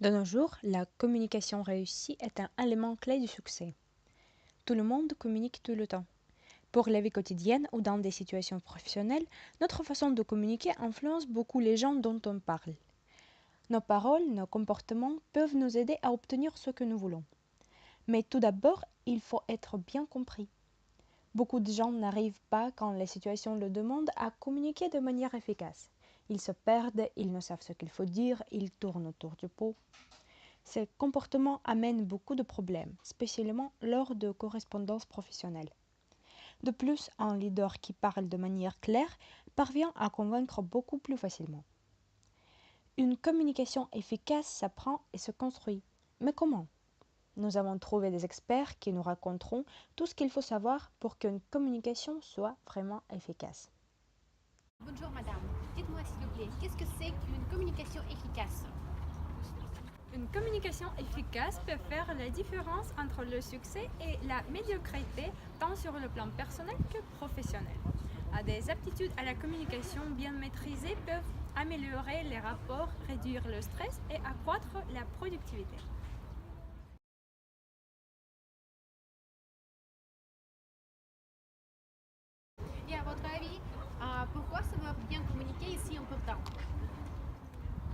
De nos jours, la communication réussie est un élément clé du succès. Tout le monde communique tout le temps. Pour la vie quotidienne ou dans des situations professionnelles, notre façon de communiquer influence beaucoup les gens dont on parle. Nos paroles, nos comportements peuvent nous aider à obtenir ce que nous voulons. Mais tout d'abord, il faut être bien compris. Beaucoup de gens n'arrivent pas, quand les situations le demandent, à communiquer de manière efficace. Ils se perdent, ils ne savent ce qu'il faut dire, ils tournent autour du pot. Ces comportements amènent beaucoup de problèmes, spécialement lors de correspondances professionnelles. De plus, un leader qui parle de manière claire parvient à convaincre beaucoup plus facilement. Une communication efficace s'apprend et se construit. Mais comment? Nous avons trouvé des experts qui nous raconteront tout ce qu'il faut savoir pour qu'une communication soit vraiment efficace. Bonjour madame, dites-moi s'il vous plaît, qu'est-ce que c'est qu'une communication efficace? Une communication efficace peut faire la différence entre le succès et la médiocrité, tant sur le plan personnel que professionnel. Des aptitudes à la communication bien maîtrisées peuvent améliorer les rapports, réduire le stress et accroître la productivité. Et à votre avis, pourquoi savoir bien communiquer est si important?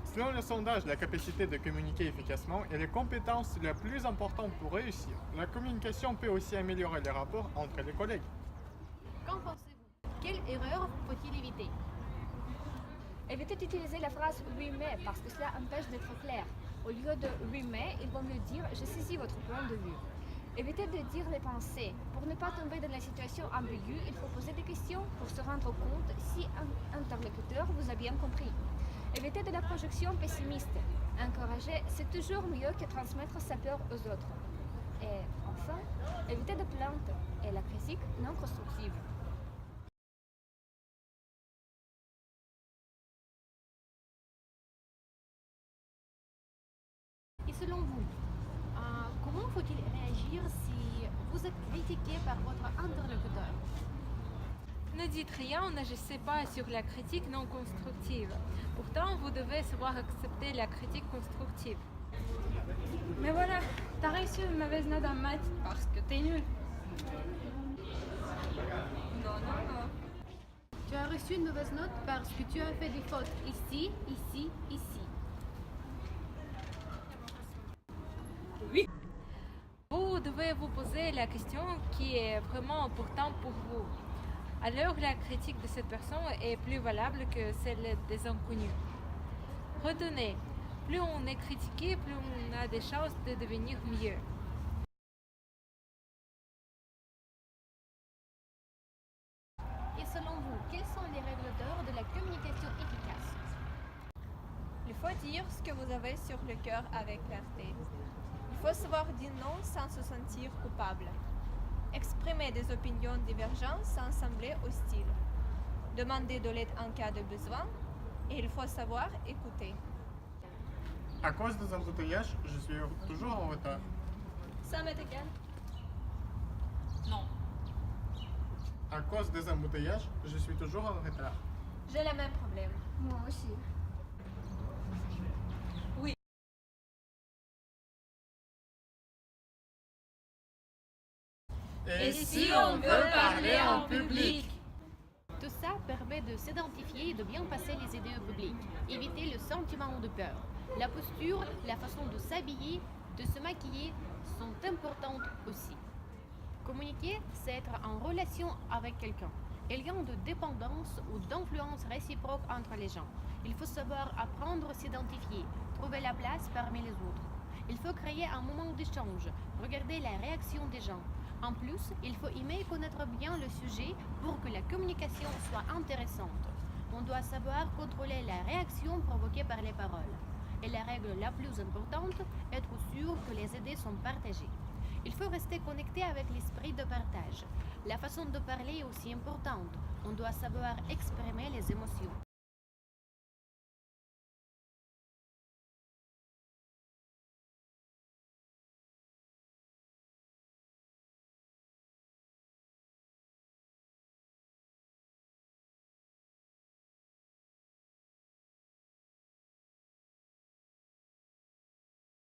Selon le sondage, la capacité de communiquer efficacement est la compétence la plus importante pour réussir. La communication peut aussi améliorer les rapports entre les collègues. Qu'en pensez-vous? Quelle erreur faut-il éviter? Évitez d'utiliser la phrase oui mais parce que cela empêche d'être clair. Au lieu de oui mais, il vaut mieux dire je saisis votre point de vue. Évitez de dire les pensées. Pour ne pas tomber dans la situation ambiguë, il faut poser des questions pour se rendre compte si un interlocuteur vous a bien compris. Évitez de la projection pessimiste. Encourager, c'est toujours mieux que transmettre sa peur aux autres. Et enfin, évitez de plainte et la critique non constructive. Et selon vous, comment faut-il réagir si vous êtes critiqué par votre interlocuteur? Ne dites rien, n'agissez pas sur la critique non constructive. Pourtant, vous devez savoir accepter la critique constructive. Mais voilà, t'as reçu une mauvaise note en maths parce que t'es nul. Non. Tu as reçu une mauvaise note parce que tu as fait des fautes ici, ici, ici. Vous devez vous poser la question qui est vraiment importante pour vous. Alors la critique de cette personne est plus valable que celle des inconnus. Retenez, plus on est critiqué, plus on a des chances de devenir mieux. Et selon vous, quelles sont les règles d'or de la communication efficace? Il faut dire ce que vous avez sur le cœur avec clarté. Il faut savoir dire non sans se sentir coupable. Exprimer des opinions divergentes sans sembler hostile. Demander de l'aide en cas de besoin. Et il faut savoir écouter. À cause des embouteillages, je suis toujours en retard. Ça m'est égal. Non. À cause des embouteillages, je suis toujours en retard. J'ai le même problème. Moi aussi. Et si on veut parler en public? Tout ça permet de s'identifier et de bien passer les idées au public. Éviter le sentiment de peur. La posture, la façon de s'habiller, de se maquiller sont importantes aussi. Communiquer, c'est être en relation avec quelqu'un. Il y a de dépendance ou d'influence réciproque entre les gens. Il faut savoir apprendre à s'identifier, trouver la place parmi les autres. Il faut créer un moment d'échange, regarder la réaction des gens. En plus, il faut aimer connaître bien le sujet pour que la communication soit intéressante. On doit savoir contrôler la réaction provoquée par les paroles. Et la règle la plus importante, être sûr que les idées sont partagées. Il faut rester connecté avec l'esprit de partage. La façon de parler est aussi importante. On doit savoir exprimer les émotions.